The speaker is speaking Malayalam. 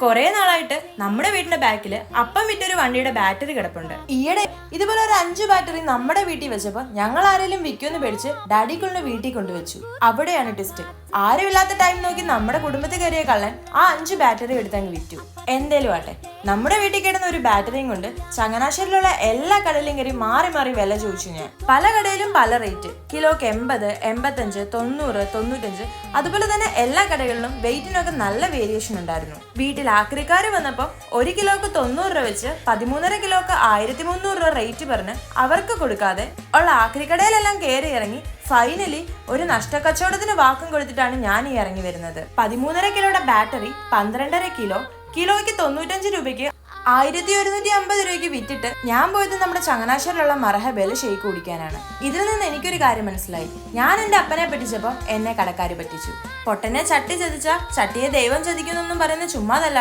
കുറെ നാളായിട്ട് നമ്മുടെ വീടിന്റെ ബാക്കിൽ അപ്പം വിറ്റൊരു വണ്ടിയുടെ ബാറ്ററി കിടപ്പുണ്ട്. ഈയിടെ ഇതുപോലെ ഒരു 5 ബാറ്ററി നമ്മുടെ വീട്ടിൽ വെച്ചപ്പോ ഞങ്ങൾ ആരെങ്കിലും വിൽക്കുമെന്ന് പേടിച്ച് ഡാഡിക്കുള്ള വീട്ടിൽ കൊണ്ടുവച്ചു. അവിടെയാണ് ട്വിസ്റ്റ്. ആരുമില്ലാത്ത ടൈം നോക്കി നമ്മുടെ കുടുംബത്തിൽ കയറിയ കള്ളൻ ആ 5 ബാറ്ററി എടുത്തങ്ങ് വിറ്റു. എന്തേലും ആട്ടെ, നമ്മുടെ വീട്ടിൽ കിടന്ന ഒരു ബാറ്ററിയും കൊണ്ട് ചങ്ങനാശ്ശേരിയിലുള്ള എല്ലാ കടയിലും കയറി മാറി മാറി വില ചോദിച്ചു ഞാൻ. പല കടയിലും പല റേറ്റ്, കിലോക്ക് 80, 85, 90, 95. അതുപോലെ തന്നെ എല്ലാ കടകളിലും വെയിറ്റിനൊക്കെ നല്ല വേരിയേഷൻ ഉണ്ടായിരുന്നു. വീട്ടിൽ ആക്രിക്കാര് വന്നപ്പോ 1 കിലോക്ക് 90 രൂപ വെച്ച് 13.5 കിലോക്ക് 1300 രൂപ റേറ്റ് പറഞ്ഞ് അവർക്ക് കൊടുക്കാതെ ഉള്ള ആക്രിക്കടയിലെല്ലാം കയറി ഇറങ്ങി ഫൈനലി ഒരു നഷ്ടക്കച്ചവടത്തിന് വാക്കും കൊടുത്തിട്ടാണ് ഞാൻ ഈ ഇറങ്ങി വരുന്നത്. 13.5 കിലോയുടെ ബാറ്ററി 12.5 കിലോയ്ക്ക് 95 രൂപയ്ക്ക് 1150 രൂപയ്ക്ക് വിറ്റിട്ട് ഞാൻ പോയത് നമ്മുടെ ചങ്ങനാശ്ശേരിയിലുള്ള മർഹബയിൽ ഷെയ്ക്ക് കുടിക്കാനാണ്. ഇതിൽ നിന്ന് എനിക്കൊരു കാര്യം മനസ്സിലായി. ഞാൻ എന്റെ അപ്പനെ പറ്റിച്ചപ്പോൾ എന്നെ കടക്കാര് പറ്റിച്ചു. പൊട്ടനെ ചട്ടി ചതിച്ച ചട്ടിയെ ദൈവം ചതിക്കുന്നൊന്നും പറയുന്ന ചുമ്മാതല്ല.